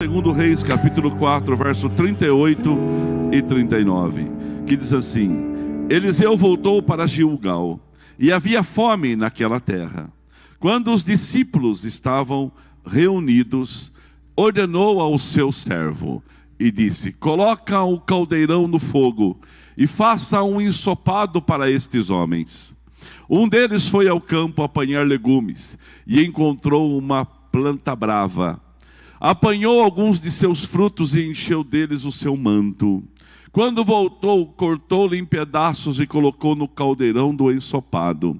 Segundo Reis, capítulo 4, verso 38 e 39, que diz assim: Eliseu voltou para Gilgal, e havia fome naquela terra. Quando os discípulos estavam reunidos, ordenou ao seu servo e disse: Coloca o caldeirão no fogo e faça um ensopado para estes homens. Um deles foi ao campo apanhar legumes e encontrou uma planta brava. Apanhou alguns de seus frutos e encheu deles o seu manto. Quando voltou, cortou-lhe em pedaços e colocou no caldeirão do ensopado.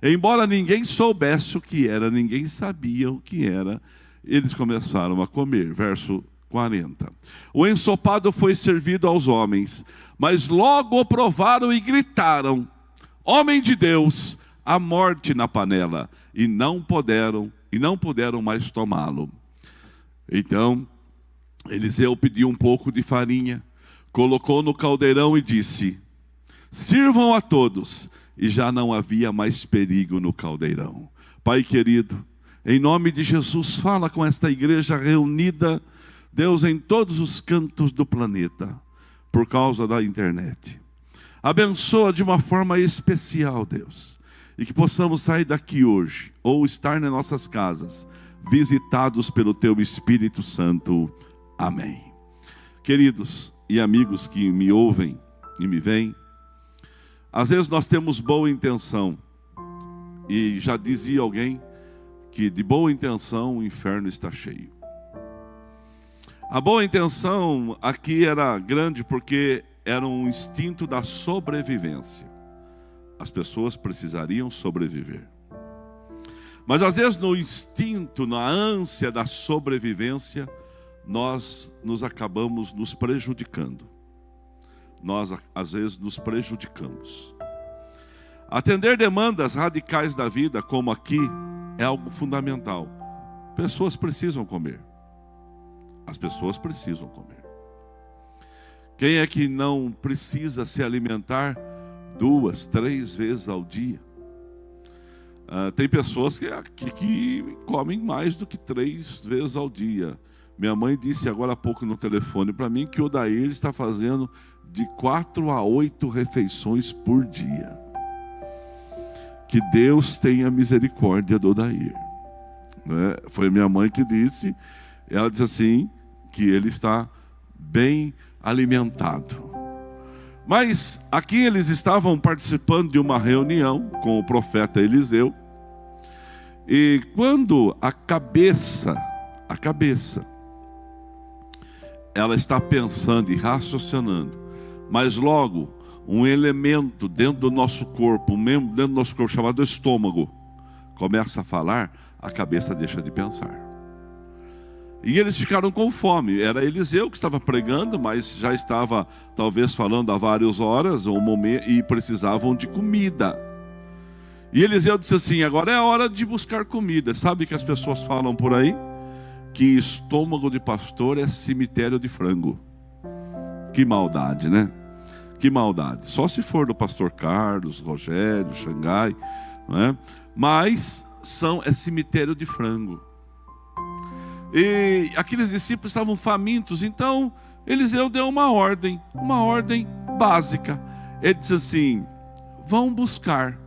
Embora ninguém soubesse o que era, ninguém sabia o que era, eles começaram a comer. Verso 40. O ensopado foi servido aos homens, mas logo o provaram e gritaram: Homem de Deus, a morte na panela, e não puderam mais tomá-lo. Então Eliseu pediu um pouco de farinha, colocou no caldeirão e disse: Sirvam a todos. E já não havia mais perigo no caldeirão. Pai querido, em nome de Jesus, fala com esta igreja reunida, Deus, em todos os cantos do planeta, por causa da internet. Abençoa de uma forma especial, Deus, e que possamos sair daqui hoje, ou estar nas nossas casas, visitados pelo Teu Espírito Santo. Amém. Queridos e amigos que me ouvem e me veem, às vezes nós temos boa intenção, e já dizia alguém que de boa intenção o inferno está cheio. A boa intenção aqui era grande porque era um instinto da sobrevivência. As pessoas precisariam sobreviver. Mas às vezes no instinto, na ânsia da sobrevivência, nós nos acabamos nos prejudicando. Nós às vezes nos prejudicamos. Atender demandas radicais da vida, como aqui, é algo fundamental. Pessoas precisam comer. As pessoas precisam comer. Quem é que não precisa se alimentar 2, 3 vezes ao dia? Tem pessoas que comem mais do que 3 vezes ao dia. Minha mãe disse agora há pouco no telefone para mim que o Odair está fazendo de 4 a 8 refeições por dia. Que Deus tenha misericórdia do Odair. Foi minha mãe que disse. Ela disse assim, que ele está bem alimentado. Mas aqui eles estavam participando de uma reunião com o profeta Eliseu. E quando a cabeça, ela está pensando e raciocinando, mas logo um elemento dentro do nosso corpo, um membro dentro do nosso corpo chamado estômago, começa a falar, a cabeça deixa de pensar. E eles ficaram com fome. Era Eliseu que estava pregando, mas já estava talvez falando há várias horas e precisavam de comida. E Eliseu disse assim: agora é a hora de buscar comida. Sabe que as pessoas falam por aí? Que estômago de pastor é cemitério de frango. Que maldade, né? Que maldade. Só se for do pastor Carlos, Rogério, Xangai, não é? Mas é cemitério de frango. E aqueles discípulos estavam famintos. Então Eliseu deu uma ordem básica. Ele disse assim: vão buscar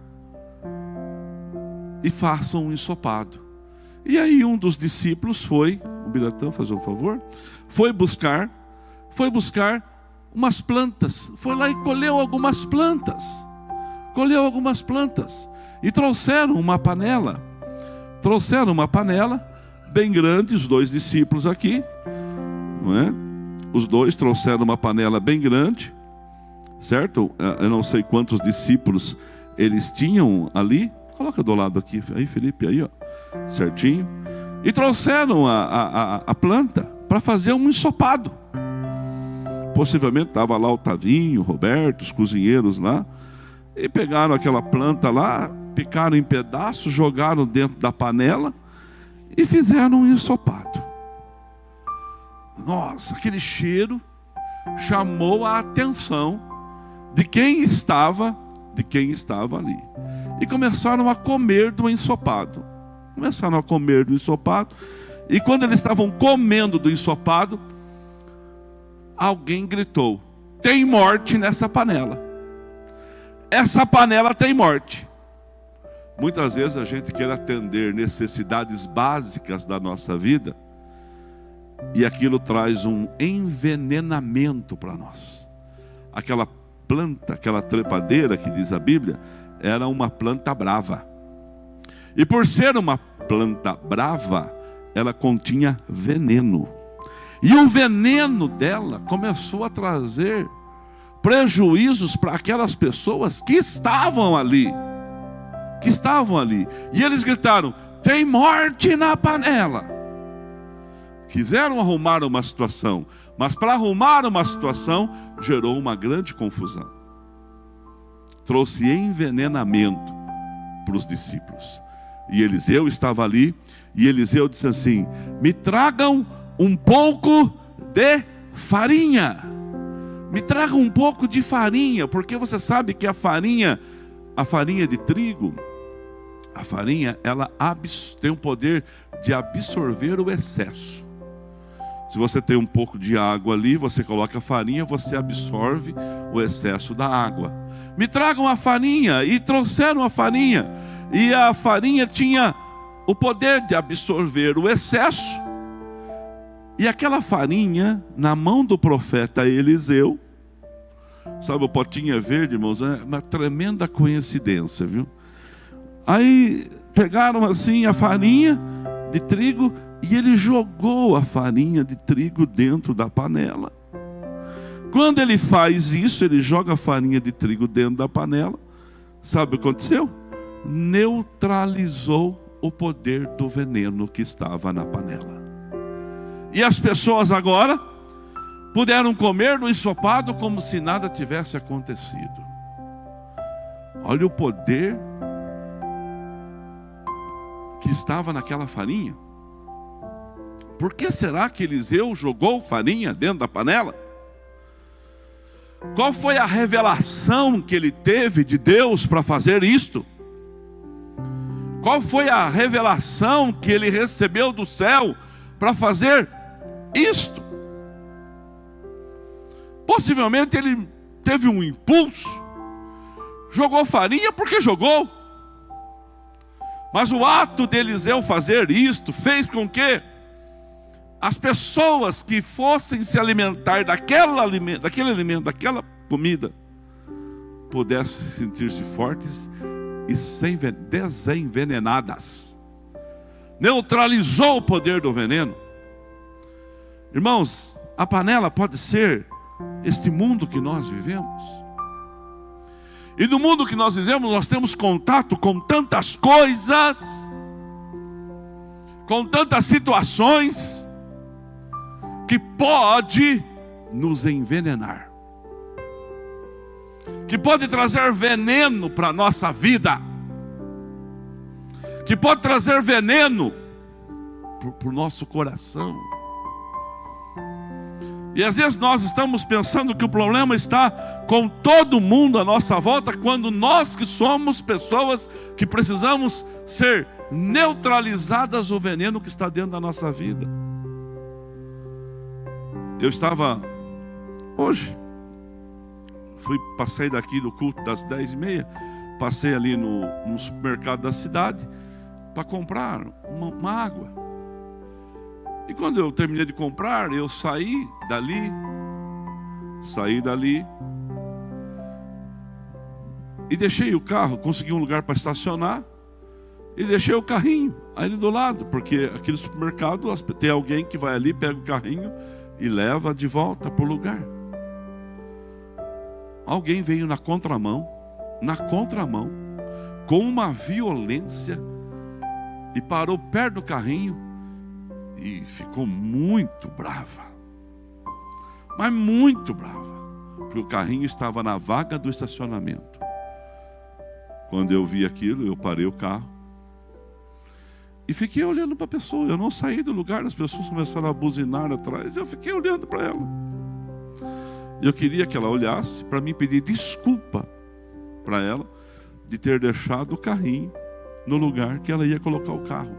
e façam um ensopado. E aí um dos discípulos foi, o Biratã, fazer um favor, foi buscar umas plantas, foi lá e colheu algumas plantas, e trouxeram uma panela bem grande, os 2 discípulos aqui, não é? Os 2 trouxeram uma panela bem grande, certo? Eu não sei quantos discípulos eles tinham ali. Coloca do lado aqui, aí Felipe, aí ó, certinho. E trouxeram a planta para fazer um ensopado. Possivelmente estava lá o Tavinho, o Roberto, os cozinheiros lá. E pegaram aquela planta lá, picaram em pedaços, jogaram dentro da panela e fizeram um ensopado. Nossa, aquele cheiro chamou a atenção de quem estava ali. E começaram a comer do ensopado. E quando eles estavam comendo do ensopado, alguém gritou: tem morte nessa panela. Essa panela tem morte. Muitas vezes a gente quer atender necessidades básicas da nossa vida, e aquilo traz um envenenamento para nós. Aquela planta, aquela trepadeira que diz a Bíblia, era uma planta brava. E por ser uma planta brava, ela continha veneno. E o veneno dela começou a trazer prejuízos para aquelas pessoas que estavam ali. E eles gritaram: tem morte na panela. Quiseram arrumar uma situação, mas para arrumar uma situação, gerou uma grande confusão. Trouxe envenenamento para os discípulos. E Eliseu estava ali, e Eliseu disse assim: me tragam um pouco de farinha. Me tragam um pouco de farinha, porque você sabe que a farinha de trigo, a farinha, ela tem o poder de absorver o excesso. Se você tem um pouco de água ali, você coloca a farinha, você absorve o excesso da água. Me tragam a farinha, e trouxeram a farinha. E a farinha tinha o poder de absorver o excesso. E aquela farinha, na mão do profeta Eliseu, sabe o potinho verde, irmãos? É uma tremenda coincidência, viu? Aí pegaram assim a farinha de trigo, e ele jogou a farinha de trigo dentro da panela. Quando ele faz isso, ele joga a farinha de trigo dentro da panela, sabe o que aconteceu? Neutralizou o poder do veneno que estava na panela. E as pessoas agora puderam comer no ensopado como se nada tivesse acontecido. Olha o poder que estava naquela farinha. Por que será que Eliseu jogou farinha dentro da panela? Qual foi a revelação que ele teve de Deus para fazer isto? Qual foi a revelação que ele recebeu do céu para fazer isto? Possivelmente ele teve um impulso, jogou farinha porque jogou. Mas o ato de Eliseu fazer isto fez com que as pessoas que fossem se alimentar daquele alimento, daquela comida, pudessem sentir-se fortes e desenvenenadas. Neutralizou o poder do veneno. Irmãos, a panela pode ser este mundo que nós vivemos. E no mundo que nós vivemos, nós temos contato com tantas coisas, com tantas situações, que pode nos envenenar, que pode trazer veneno para a nossa vida, que pode trazer veneno para o nosso coração. E às vezes nós estamos pensando que o problema está com todo mundo à nossa volta, quando nós que somos pessoas que precisamos ser neutralizadas o veneno que está dentro da nossa vida. Eu estava hoje, passei daqui do culto das 10h30, passei ali no supermercado da cidade para comprar uma água. E quando eu terminei de comprar, eu saí dali e deixei o carro, consegui um lugar para estacionar e deixei o carrinho ali do lado, porque aquele supermercado tem alguém que vai ali, pega o carrinho e leva de volta para o lugar. Alguém veio na contramão, com uma violência, e parou perto do carrinho e ficou muito brava. Mas muito brava, porque o carrinho estava na vaga do estacionamento. Quando eu vi aquilo, eu parei o carro e fiquei olhando para a pessoa. Eu não saí do lugar, as pessoas começaram a buzinar atrás. Eu fiquei olhando para ela. Eu queria que ela olhasse para mim pedir desculpa para ela de ter deixado o carrinho no lugar que ela ia colocar o carro.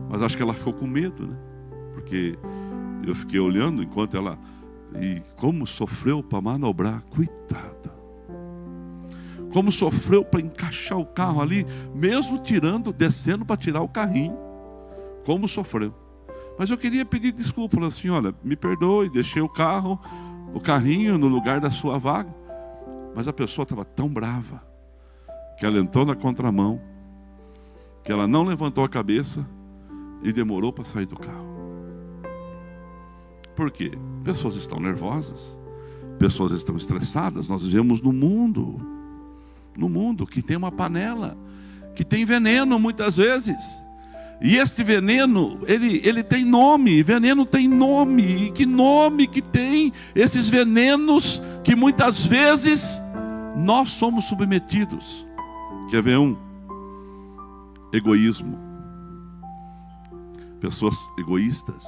Mas acho que ela ficou com medo, né? Porque eu fiquei olhando enquanto ela... E como sofreu para manobrar, coitada. Como sofreu para encaixar o carro ali, mesmo descendo para tirar o carrinho. Como sofreu. Mas eu queria pedir desculpa, falei assim, olha, me perdoe, deixei o carrinho no lugar da sua vaga. Mas a pessoa estava tão brava, que ela entrou na contramão, que ela não levantou a cabeça e demorou para sair do carro. Por quê? Pessoas estão nervosas, pessoas estão estressadas. Nós vivemos no mundo que tem uma panela, que tem veneno muitas vezes. E este veneno, ele tem nome, veneno tem nome. E que nome que tem esses venenos que muitas vezes nós somos submetidos? Quer ver um? Egoísmo. Pessoas egoístas.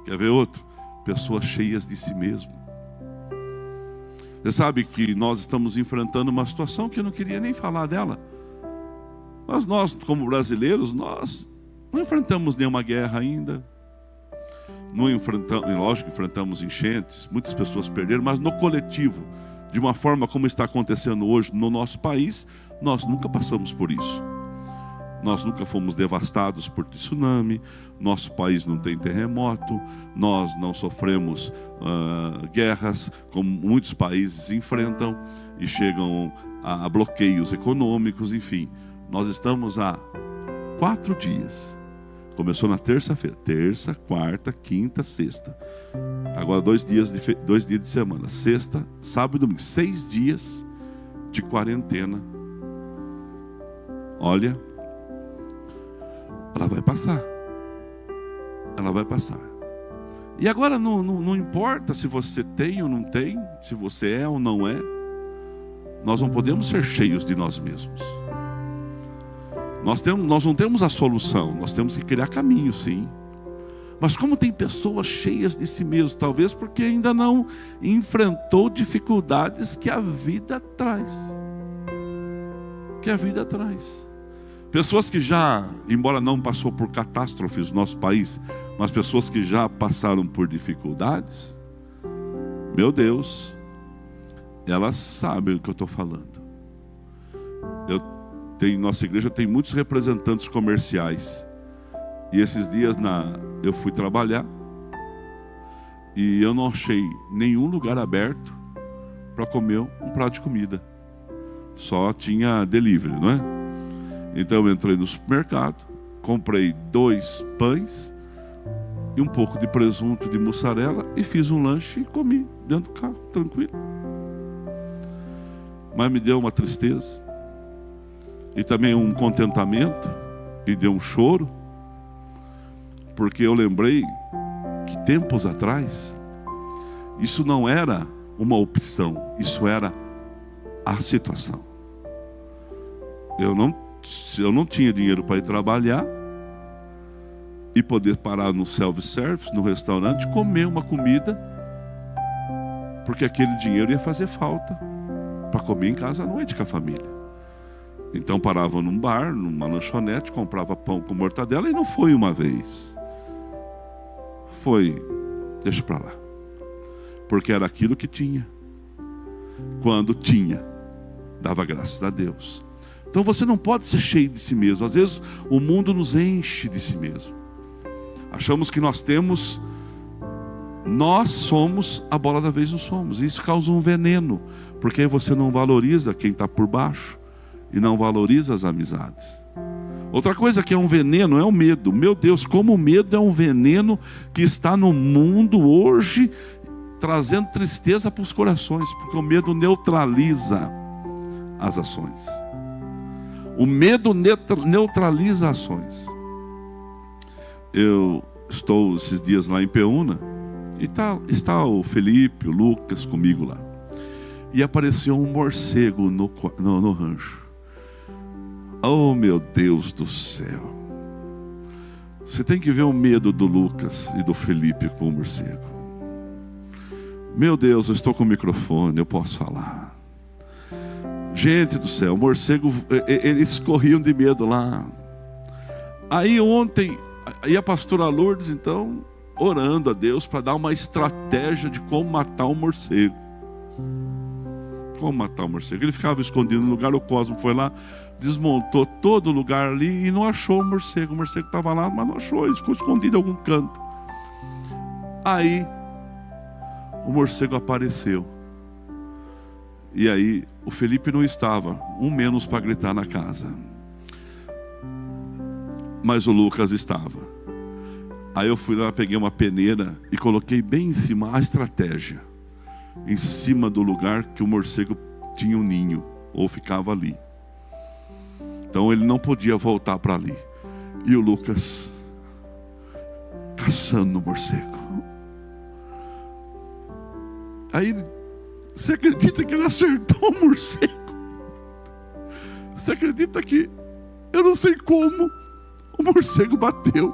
Quer ver outro? Pessoas cheias de si mesmo. Você sabe que nós estamos enfrentando uma situação que eu não queria nem falar dela. Mas nós, como brasileiros, nós não enfrentamos nenhuma guerra ainda. Não enfrentamos, lógico que enfrentamos enchentes, muitas pessoas perderam, mas no coletivo, de uma forma como está acontecendo hoje no nosso país, nós nunca passamos por isso. Nós nunca fomos devastados por tsunami, nosso país não tem terremoto, nós não sofremos guerras como muitos países enfrentam e chegam a bloqueios econômicos, enfim. Nós estamos há 4 dias. Começou na terça-feira, terça, quarta, quinta, sexta. Agora 2 dias de semana, sexta, sábado e domingo, 6 dias de quarentena. Olha, ela vai passar. Ela vai passar. E agora não importa se você tem ou não tem, se você é ou não é. Nós não podemos ser cheios de nós mesmos. Nós não temos a solução. Nós temos que criar caminho, sim. Mas como tem pessoas cheias de si mesmo, talvez porque ainda não enfrentou dificuldades que a vida traz. Que a vida traz. Pessoas que já, embora não passou por catástrofes no nosso país, mas pessoas que já passaram por dificuldades, meu Deus, elas sabem o que eu estou falando. Nossa igreja tem muitos representantes comerciais. E esses dias eu fui trabalhar e eu não achei nenhum lugar aberto para comer um prato de comida. Só tinha delivery, não é? Então eu entrei no supermercado, comprei 2 pães e um pouco de presunto de mussarela e fiz um lanche e comi dentro do carro, tranquilo. Mas me deu uma tristeza e também um contentamento e deu um choro, porque eu lembrei que tempos atrás isso não era uma opção, isso era a situação. Eu não tinha dinheiro para ir trabalhar e poder parar no self-service, no restaurante, comer uma comida, porque aquele dinheiro ia fazer falta para comer em casa à noite com a família. Então parava num bar, numa lanchonete, comprava pão com mortadela, e não foi uma vez. Foi, deixa para lá. Porque era aquilo que tinha. Quando tinha, dava graças a Deus. Então você não pode ser cheio de si mesmo. Às vezes o mundo nos enche de si mesmo. Achamos que nós somos a bola da vez, não somos. Isso causa um veneno, porque aí você não valoriza quem está por baixo e não valoriza as amizades. Outra coisa que é um veneno é o medo. Meu Deus, como o medo é um veneno que está no mundo hoje, trazendo tristeza para os corações, porque o medo neutraliza as ações. O medo neutraliza ações. Eu estou esses dias lá em Peúna e está o Felipe, o Lucas comigo lá. E apareceu um morcego no rancho. Oh, meu Deus do céu. Você tem que ver o medo do Lucas e do Felipe com o morcego. Meu Deus, eu estou com o microfone, eu posso falar. Gente do céu, o morcego, eles corriam de medo lá. Aí ontem Aí a pastora Lourdes, então, orando a Deus para dar uma estratégia de como matar o morcego. Como matar o morcego? Ele ficava escondido no lugar, o Cosmo foi lá, desmontou todo o lugar ali e não achou o morcego. O morcego estava lá, mas não achou, ele ficou escondido em algum canto. Aí o morcego apareceu. E aí o Felipe não estava, um menos para gritar na casa. Mas o Lucas estava. Aí eu fui lá, peguei uma peneira e coloquei bem em cima a estratégia. Em cima do lugar que o morcego tinha um ninho, ou ficava ali. Então ele não podia voltar para ali. E o Lucas caçando o morcego. Aí, você acredita que ele acertou o morcego? Você acredita que, eu não sei como, o morcego bateu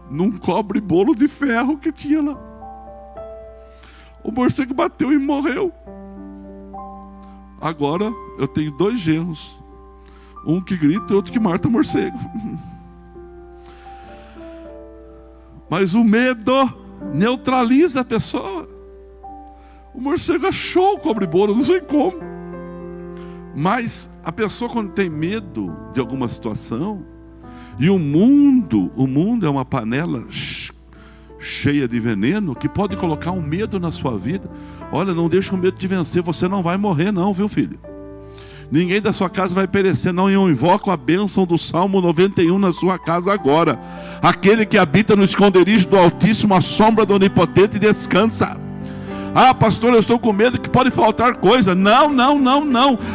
num cobre-bolo de ferro que tinha lá. O morcego bateu e morreu. Agora eu tenho 2 genros. Um que grita e outro que mata o morcego. Mas o medo neutraliza a pessoa. O morcego achou o cobre-bolo, não sei como. Mas a pessoa, quando tem medo de alguma situação, e o mundo é uma panela cheia de veneno, que pode colocar um medo na sua vida. Olha, não deixa o medo te vencer. Você não vai morrer não, viu, filho? Ninguém da sua casa vai perecer não. Eu invoco a bênção do Salmo 91 na sua casa agora. Aquele que habita no esconderijo do Altíssimo, a sombra do Onipotente descansa. Ah, pastor, eu estou com medo que pode faltar coisa. Não.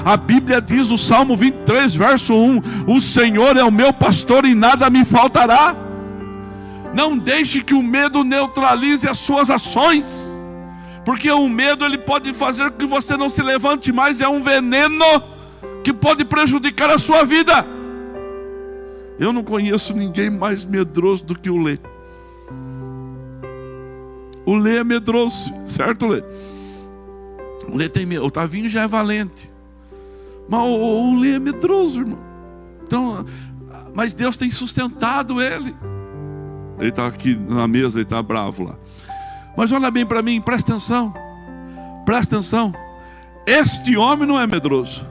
A Bíblia diz, o Salmo 23, verso 1: o Senhor é o meu pastor e nada me faltará. Não deixe que o medo neutralize as suas ações, porque o medo ele pode fazer com que você não se levante mais. É um veneno que pode prejudicar a sua vida. Eu não conheço ninguém mais medroso do que o Lê. O Lê é medroso, certo, Lê? O Lê tem medo. O Tavinho já é valente, mas o Lê é medroso, irmão. Então, mas Deus tem sustentado ele. Ele está aqui na mesa, ele está bravo lá. Mas olha bem para mim, presta atenção. Presta atenção. Este homem não é medroso.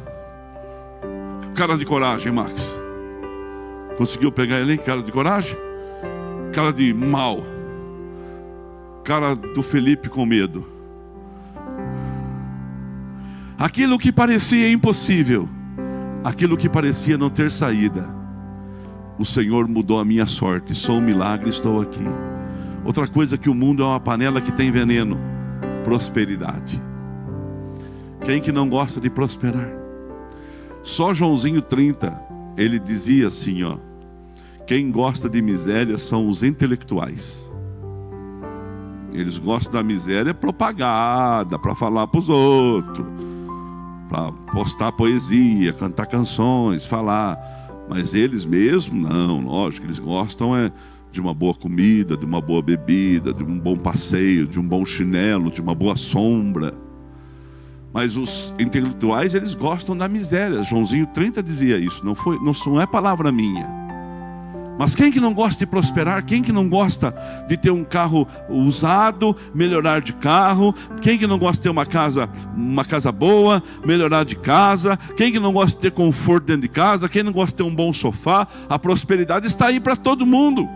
Cara de coragem, Max. Conseguiu pegar ele, cara de coragem? Cara de mal. Cara do Felipe com medo. Aquilo que parecia impossível, aquilo que parecia não ter saída, o Senhor mudou a minha sorte. Sou um milagre, estou aqui. Outra coisa, que o mundo é uma panela que tem veneno: prosperidade. Quem que não gosta de prosperar? Só Joãozinho 30, ele dizia assim, ó: quem gosta de miséria são os intelectuais. Eles gostam da miséria propagada, para falar para os outros, para postar poesia, cantar canções, falar. Mas eles mesmos, não, lógico, eles gostam de uma boa comida, de uma boa bebida, de um bom passeio, de um bom chinelo, de uma boa sombra. Mas os intelectuais, eles gostam da miséria. Joãozinho 30 dizia isso, não é palavra minha. Mas quem que não gosta de prosperar? Quem que não gosta de ter um carro usado, melhorar de carro? Quem que não gosta de ter uma casa boa, melhorar de casa? Quem que não gosta de ter conforto dentro de casa? Quem não gosta de ter um bom sofá? A prosperidade está aí para todo mundo.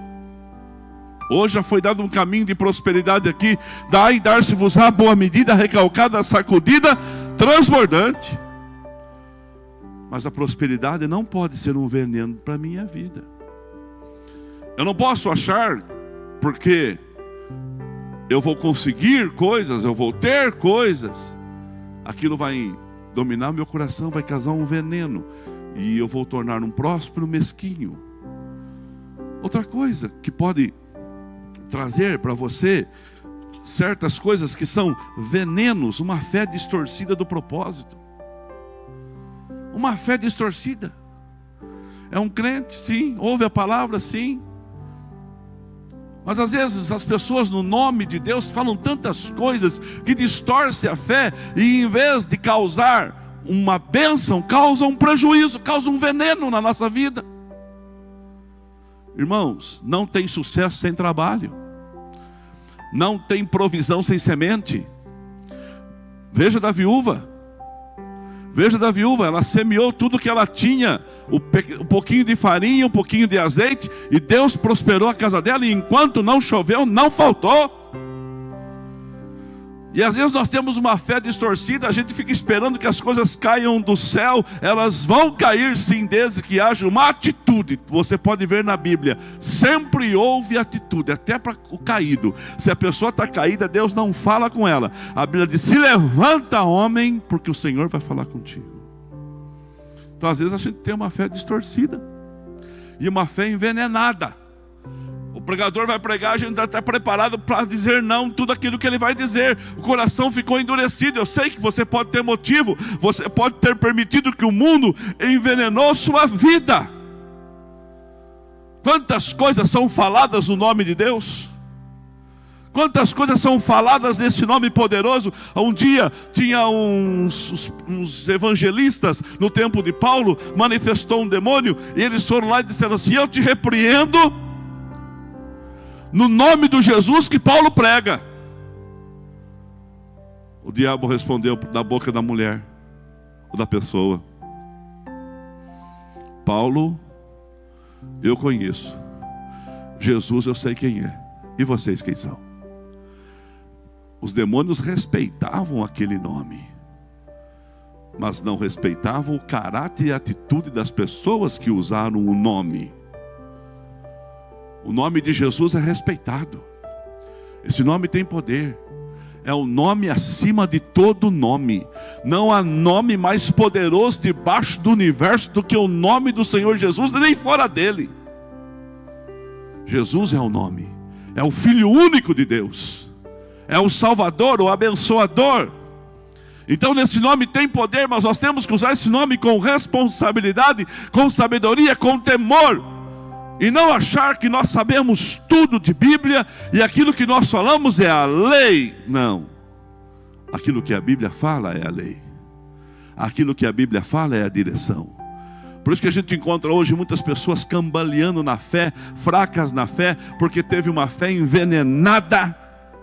Hoje já foi dado um caminho de prosperidade aqui: dai e dar-se-vos-á boa medida, recalcada, sacudida, transbordante. Mas a prosperidade não pode ser um veneno para a minha vida. Eu não posso achar, porque eu vou conseguir coisas, eu vou ter coisas, aquilo vai dominar meu coração, vai causar um veneno, e eu vou tornar um próspero mesquinho. Outra coisa que pode trazer para você certas coisas que são venenos: uma fé distorcida do propósito. Uma fé distorcida. É um crente, sim, ouve a palavra, sim, mas às vezes as pessoas, no nome de Deus, falam tantas coisas que distorcem a fé, e em vez de causar uma bênção, causam um prejuízo, causam um veneno na nossa vida. Irmãos, não tem sucesso sem trabalho. Não tem provisão sem semente. Veja da viúva. Veja da viúva, ela semeou tudo que ela tinha, um pouquinho de farinha, um pouquinho de azeite, e Deus prosperou a casa dela, e enquanto não choveu, não faltou. E às vezes nós temos uma fé distorcida, a gente fica esperando que as coisas caiam do céu. Elas vão cair sim, desde que haja uma atitude. Você pode ver na Bíblia, sempre houve atitude, até para o caído. Se a pessoa está caída, Deus não fala com ela. A Bíblia diz, se levanta, homem, porque o Senhor vai falar contigo. Então às vezes a gente tem uma fé distorcida, e uma fé envenenada. O pregador vai pregar, a gente está preparado para dizer não, tudo aquilo que ele vai dizer. O coração ficou endurecido. Eu sei que você pode ter motivo, você pode ter permitido que o mundo envenenou sua vida. Quantas coisas são faladas no nome de Deus? Quantas coisas são faladas nesse nome poderoso? Um dia tinha uns evangelistas no tempo de Paulo, manifestou um demônio, e eles foram lá e disseram assim, eu te repreendo no nome do Jesus que Paulo prega. O diabo respondeu da boca da mulher, ou da pessoa, Paulo, eu conheço, Jesus eu sei quem é, e vocês quem são? Os demônios respeitavam aquele nome, mas não respeitavam o caráter e a atitude das pessoas que usaram o nome. O nome de Jesus é respeitado. Esse nome tem poder. É o nome acima de todo nome. Não há nome mais poderoso debaixo do universo do que o nome do Senhor Jesus, nem fora dele. Jesus é o nome. É o Filho único de Deus. É o Salvador, o abençoador. Então nesse nome tem poder, mas nós temos que usar esse nome com responsabilidade, com sabedoria, com temor. E não achar que nós sabemos tudo de Bíblia e aquilo que nós falamos é a lei. Não. Aquilo que a Bíblia fala é a lei. Aquilo que a Bíblia fala é a direção. Por isso que a gente encontra hoje muitas pessoas cambaleando na fé, fracas na fé, porque teve uma fé envenenada,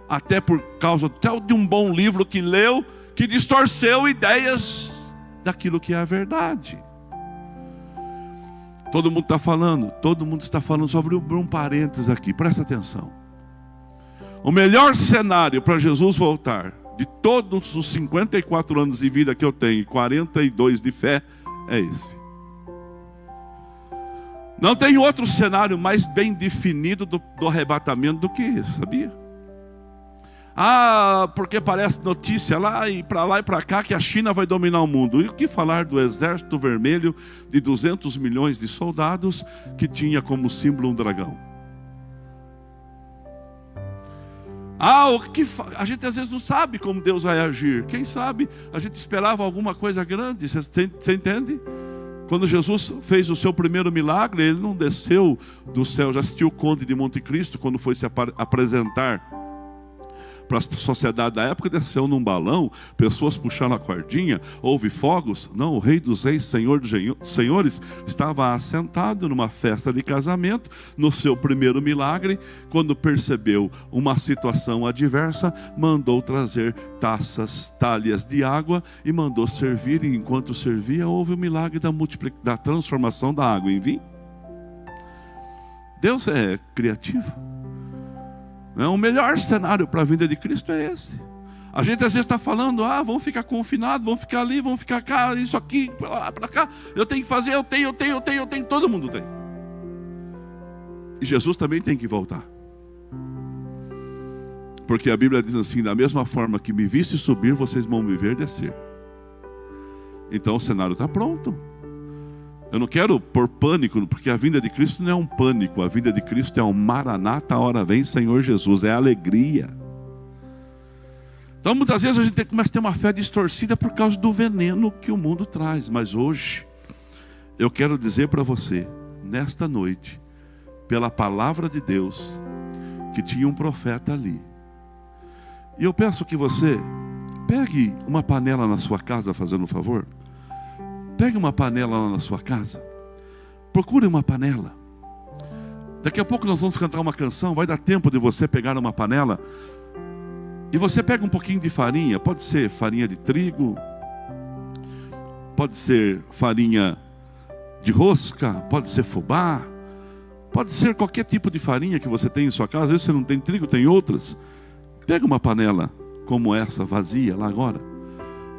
até por causa de um bom livro que leu, que distorceu ideias daquilo que é a verdade. Todo mundo está falando sobre um parênteses aqui, presta atenção. O melhor cenário para Jesus voltar, de todos os 54 anos de vida que eu tenho, e 42 de fé, é esse. Não tem outro cenário mais bem definido do arrebatamento do que esse, sabia? Porque parece notícia lá e para cá que a China vai dominar o mundo. E o que falar do exército vermelho de 200 milhões de soldados que tinha como símbolo um dragão? A gente às vezes não sabe como Deus vai agir. Quem sabe a gente esperava alguma coisa grande. Você entende? Quando Jesus fez o seu primeiro milagre, ele não desceu do céu. Já assistiu o Conde de Monte Cristo quando foi se apresentar para a sociedade da época? Desceu num balão, pessoas puxando a cordinha, houve fogos? Não, o Rei dos Reis, Senhor dos Senhores, estava assentado numa festa de casamento, no seu primeiro milagre. Quando percebeu uma situação adversa, mandou trazer talhas de água e mandou servir, e enquanto servia, houve o milagre da transformação da água em vinho. Deus é criativo. O melhor cenário para a vinda de Cristo é esse. A gente às vezes está falando, vamos ficar confinados, vamos ficar ali, vamos ficar cá, isso aqui, para lá, para cá. Eu tenho que fazer, eu tenho, todo mundo tem. E Jesus também tem que voltar. Porque a Bíblia diz assim, da mesma forma que me viste subir, vocês vão me ver descer. Então o cenário está pronto. Eu não quero pôr pânico, porque a vinda de Cristo não é um pânico. A vinda de Cristo é um maranata, a hora vem Senhor Jesus, é alegria. Então muitas vezes a gente começa a ter uma fé distorcida por causa do veneno que o mundo traz. Mas hoje, eu quero dizer para você, nesta noite, pela palavra de Deus, que tinha um profeta ali. E eu peço que você pegue uma panela na sua casa, fazendo um favor. Pegue uma panela lá na sua casa. Procure uma panela. Daqui a pouco nós vamos cantar uma canção, vai dar tempo de você pegar uma panela e você pega um pouquinho de farinha, pode ser farinha de trigo, pode ser farinha de rosca, pode ser fubá, pode ser qualquer tipo de farinha que você tem em sua casa. Às vezes você não tem trigo, tem outras. Pega uma panela como essa, vazia, lá agora,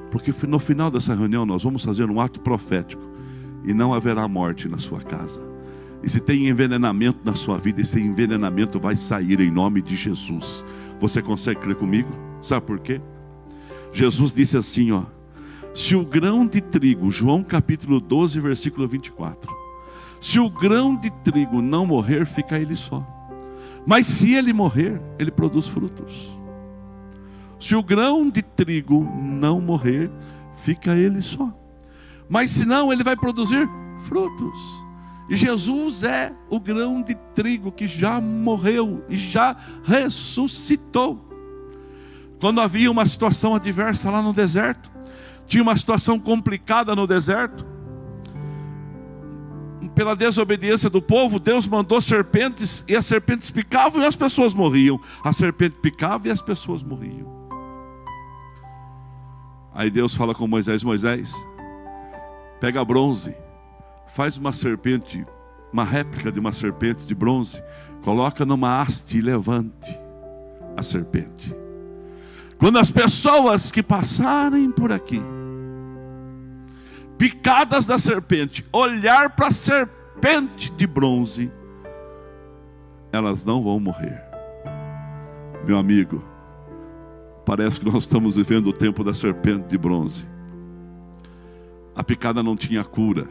porque no final dessa reunião nós vamos fazer um ato profético e não haverá morte na sua casa. E se tem envenenamento na sua vida, esse envenenamento vai sair em nome de Jesus. Você consegue crer comigo? Sabe por quê? Jesus disse assim, ó: se o grão de trigo, João capítulo 12, versículo 24, se o grão de trigo não morrer, fica ele só. Mas se ele morrer, ele produz frutos. Se o grão de trigo não morrer, fica ele só. Mas se não, ele vai produzir frutos. E Jesus é o grão de trigo que já morreu e já ressuscitou. Quando havia uma situação adversa lá no deserto, tinha uma situação complicada no deserto, pela desobediência do povo, Deus mandou serpentes, e as serpentes picavam e as pessoas morriam. A serpente picava e as pessoas morriam. Aí Deus fala com Moisés: Moisés, pega bronze, faz uma serpente, uma réplica de uma serpente de bronze, coloca numa haste e levante a serpente. Quando as pessoas que passarem por aqui, picadas da serpente, olhar para a serpente de bronze, elas não vão morrer. Meu amigo, parece que nós estamos vivendo o tempo da serpente de bronze. A picada não tinha cura,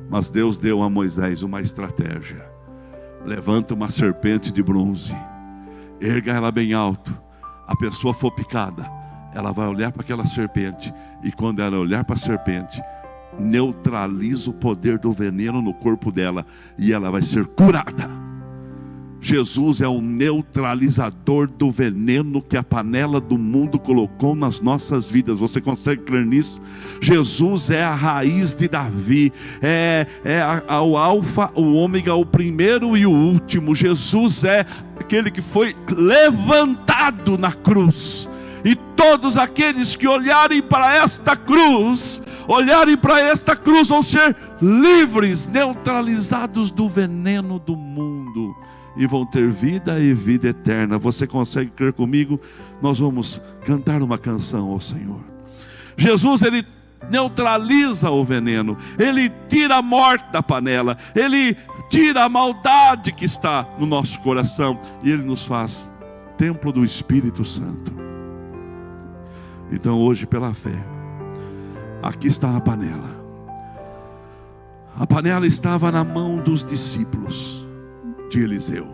mas Deus deu a Moisés uma estratégia. Levanta uma serpente de bronze, erga ela bem alto. A pessoa for picada, ela vai olhar para aquela serpente, e quando ela olhar para a serpente, neutraliza o poder do veneno no corpo dela, e ela vai ser curada. Jesus é o neutralizador do veneno que a panela do mundo colocou nas nossas vidas. Você consegue crer nisso? Jesus é a raiz de Davi, é o alfa, o ômega, o primeiro e o último. Jesus é aquele que foi levantado na cruz, e todos aqueles que olharem para esta cruz, vão ser livres, neutralizados do veneno do mundo, e vão ter vida e vida eterna. Você consegue crer comigo? Nós vamos cantar uma canção ao Senhor. Jesus, ele neutraliza o veneno, ele tira a morte da panela, ele tira a maldade que está no nosso coração, e ele nos faz templo do Espírito Santo. Então hoje, pela fé, aqui está a panela. A panela estava na mão dos discípulos de Eliseu,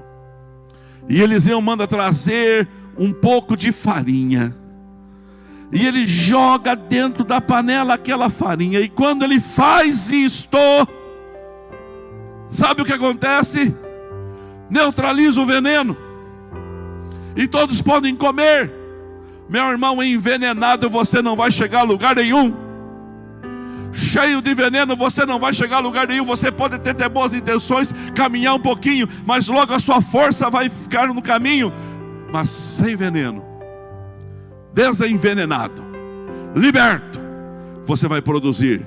e Eliseu manda trazer um pouco de farinha, e ele joga dentro da panela aquela farinha, e quando ele faz isto, sabe o que acontece? Neutraliza o veneno, e todos podem comer. Meu irmão, envenenado você não vai chegar a lugar nenhum. Cheio de veneno você não vai chegar a lugar nenhum. Você pode ter boas intenções, caminhar um pouquinho, mas logo a sua força vai ficar no caminho. Mas sem veneno, desenvenenado, liberto, você vai produzir,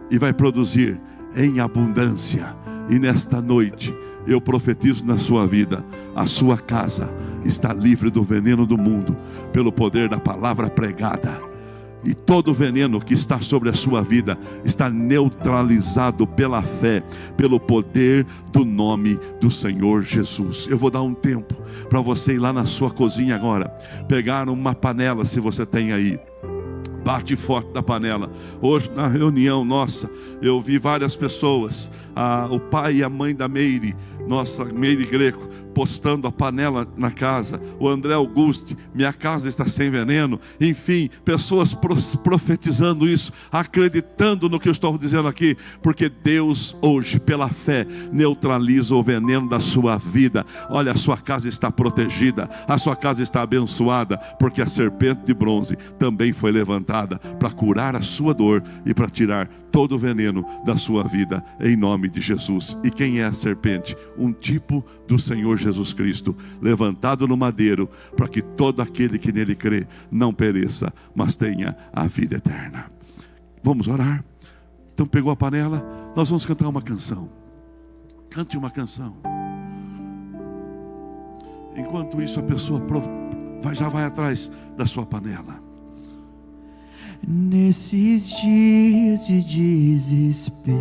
e vai produzir em abundância. E nesta noite eu profetizo na sua vida: a sua casa está livre do veneno do mundo, pelo poder da palavra pregada. E todo veneno que está sobre a sua vida está neutralizado pela fé, pelo poder do nome do Senhor Jesus. Eu vou dar um tempo para você ir lá na sua cozinha agora, pegar uma panela, se você tem aí, bate forte da panela. Hoje na reunião nossa, eu vi várias pessoas, o pai e a mãe da Meire, nossa Meire Greco, postando a panela na casa. O André Auguste: minha casa está sem veneno. Enfim, pessoas profetizando isso, acreditando no que eu estou dizendo aqui, porque Deus hoje, pela fé, neutraliza o veneno da sua vida. Olha, a sua casa está protegida, a sua casa está abençoada, porque a serpente de bronze também foi levantada levantada para curar a sua dor e para tirar todo o veneno da sua vida, em nome de Jesus. E quem é a serpente? Um tipo do Senhor Jesus Cristo, levantado no madeiro, para que todo aquele que nele crê não pereça, mas tenha a vida eterna. Vamos orar? Então pegou a panela, nós vamos cantar uma canção. Cante uma canção. Enquanto isso, a pessoa já vai atrás da sua panela. Nesses dias de desespero,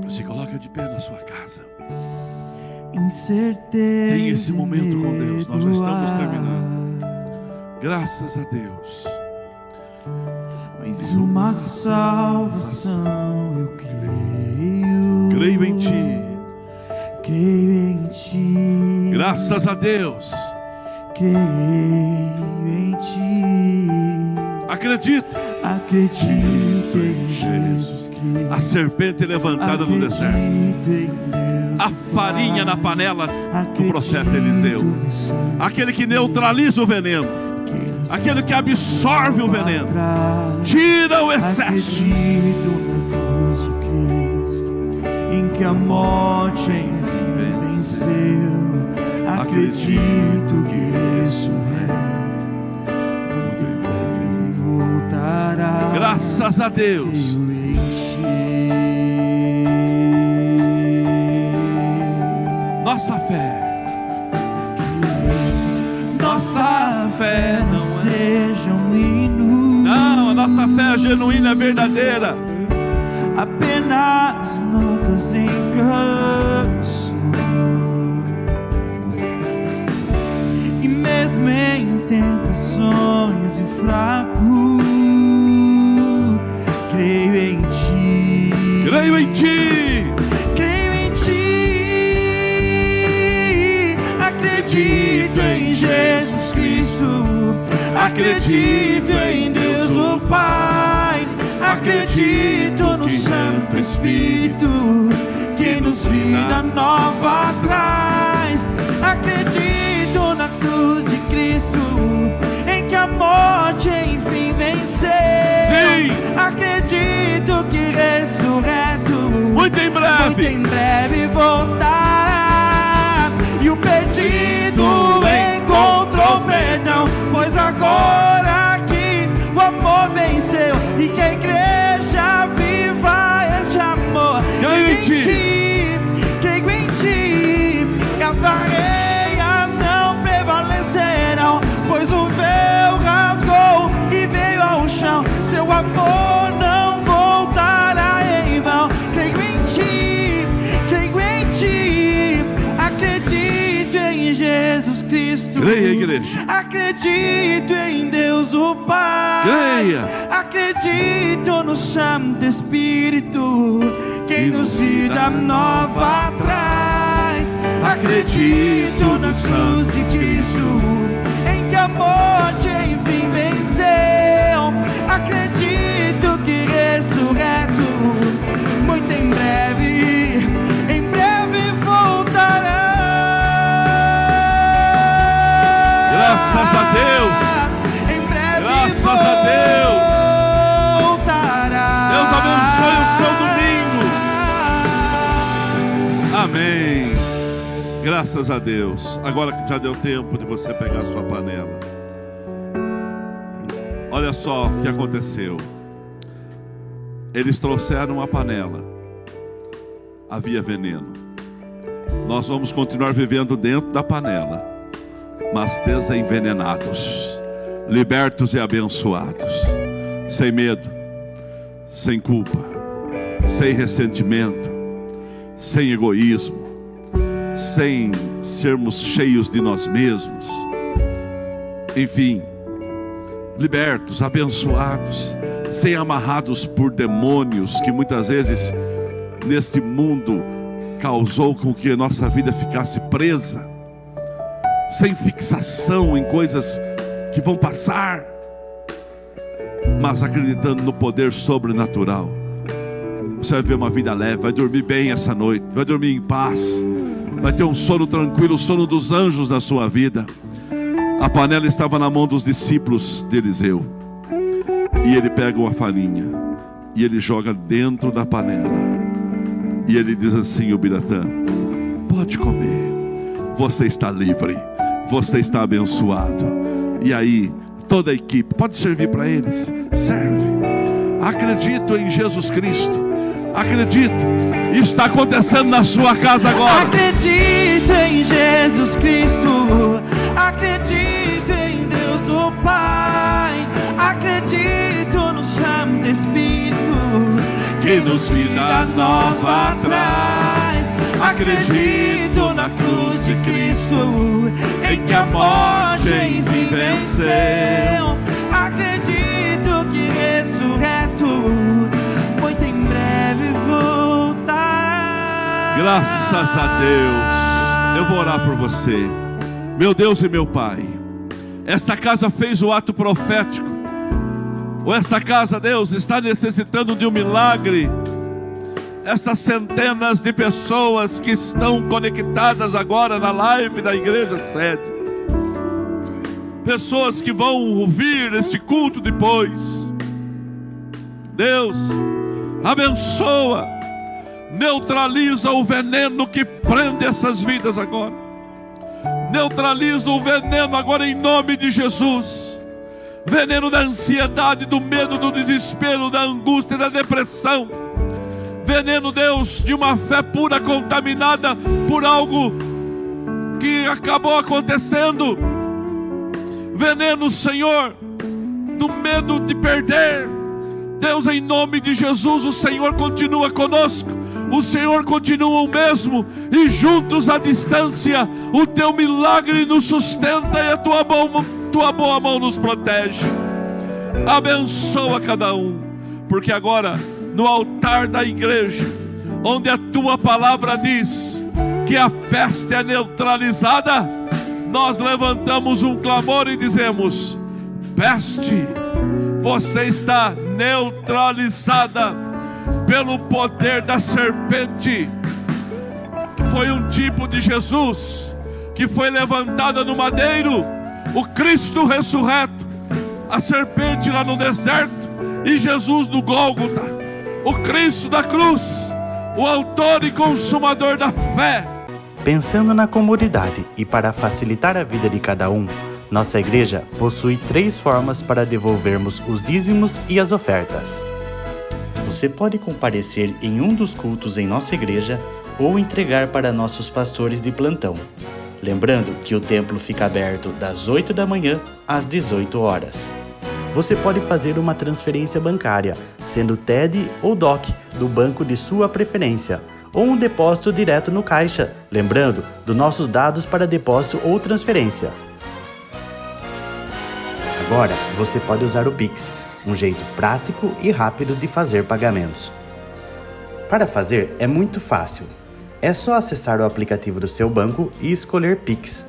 se coloca de pé na sua casa. Incerteza. Tem esse momento com Deus. Nós já estamos terminando. Graças a Deus. Mas uma salvação eu creio. Creio em Ti. Creio em Ti. Graças a Deus. Creio em Ti. Acredito. Acredito em Jesus Cristo. A serpente levantada no deserto. A farinha na panela do profeta Eliseu. Aquele que neutraliza o veneno. Aquele que absorve o veneno. Tira o excesso. Acredito na cruz de Cristo, em que a morte enfim venceu. Acredito que ressurreto, muito em breve voltará. Graças a Deus. Nossa fé. Nossa fé não seja um hino. Não, a nossa fé é genuína, é verdadeira. Apenas notas em canções. E mesmo em tentações e fraco, creio em Ti. Creio em Ti. Creio em Ti. Acredito em Jesus Cristo. Acredito em Deus o Pai. Acredito no Santo Espírito, que nos vida nova traz. Acredito na cruz de Cristo, em que a morte enfim venceu. Sim. Acredito que ressurreto, muito em breve voltará. E o perdido encontrou perdão, pois agora que o amor venceu e que a igreja viva este amor. Creio em Ti, creio em Ti, que as barreiras não prevalecerão, pois o véu rasgou e veio ao chão. Seu amor não voltará em vão. Creio em Ti, acredito em Jesus Cristo. creia, igreja. Acredito em Deus o Pai. Creia. Acredito no Santo Espírito, que nos vida nova traz. Acredito na cruz de Cristo, em que a morte enfim venceu. Acredito que ressurreto, muito em breve voltará. Graças a Deus. Em breve Graças a Deus. Voltará. Deus abençoe o seu domingo. Amém. Graças a Deus. Agora que já deu tempo de você pegar a sua panela. Olha só o que aconteceu. Eles trouxeram a panela. Havia veneno. Nós vamos continuar vivendo dentro da panela, mas desenvenenados, libertos e abençoados, sem medo, sem culpa, sem ressentimento, sem egoísmo, sem sermos cheios de nós mesmos. Enfim, libertos, abençoados, sem amarrados por demônios que muitas vezes neste mundo causou com que a nossa vida ficasse presa, sem fixação em coisas que vão passar, mas acreditando no poder sobrenatural. Você vai ver uma vida leve, vai dormir bem essa noite, vai dormir em paz, vai ter um sono tranquilo, o sono dos anjos na sua vida. A panela estava na mão dos discípulos de Eliseu. E ele pega uma farinha e ele joga dentro da panela. E ele diz assim: o Biratã, pode comer, você está livre, você está abençoado. E aí toda a equipe, pode servir para eles? Serve. Acredito em Jesus Cristo. Acredito. Isso está acontecendo na sua casa agora. Acredito em Jesus Cristo. Acredito em Deus o Pai. Acredito no Santo Espírito que nos vida nova traz. Acredito na cruz de Cristo, em que a morte enfim venceu. Acredito que ressurreto muito em breve voltará. Graças a Deus. Eu vou orar por você. Meu Deus e meu Pai, esta casa fez o ato profético, ou esta casa, Deus, está necessitando de um milagre. Essas centenas de pessoas que estão conectadas agora na live da Igreja Sede, pessoas que vão ouvir este culto depois, Deus, abençoa, neutraliza o veneno que prende essas vidas agora. Neutraliza o veneno agora em nome de Jesus. Veneno da ansiedade, do medo, do desespero, da angústia, da depressão. Veneno, Deus, de uma fé pura contaminada por algo que acabou acontecendo. Veneno, Senhor, do medo de perder. Deus, em nome de Jesus, o Senhor continua conosco. O Senhor continua o mesmo, e juntos à distância o teu milagre nos sustenta e a tua boa mão nos protege. Abençoa cada um, porque agora no altar da igreja, onde a tua palavra diz que a peste é neutralizada, nós levantamos um clamor e dizemos: peste, você está neutralizada pelo poder da serpente, que foi um tipo de Jesus, que foi levantada no madeiro, o Cristo ressurreto, a serpente lá no deserto, e Jesus no Gólgota, o Cristo da cruz, o autor e consumador da fé. Pensando na comunidade e para facilitar a vida de cada um, nossa igreja possui 3 formas para devolvermos os dízimos e as ofertas. Você pode comparecer em um dos cultos em nossa igreja ou entregar para nossos pastores de plantão. Lembrando que o templo fica aberto das 8 da manhã às 18 horas. Você pode fazer uma transferência bancária, sendo TED ou DOC, do banco de sua preferência, ou um depósito direto no caixa, lembrando dos nossos dados para depósito ou transferência. Agora, você pode usar o Pix, um jeito prático e rápido de fazer pagamentos. Para fazer é muito fácil. É só acessar o aplicativo do seu banco e escolher Pix.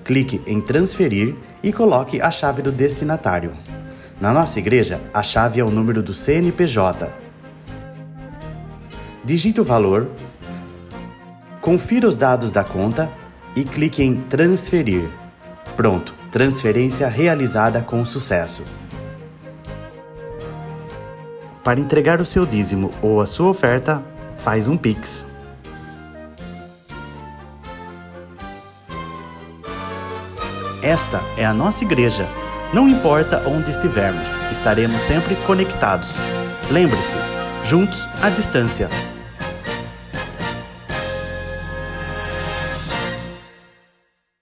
Clique em transferir e coloque a chave do destinatário. Na nossa igreja, a chave é o número do CNPJ. Digite o valor, confira os dados da conta e clique em transferir. Pronto. Transferência realizada com sucesso. Para entregar o seu dízimo ou a sua oferta, faz um Pix. Esta é a nossa igreja. Não importa onde estivermos, estaremos sempre conectados. Lembre-se, juntos à distância.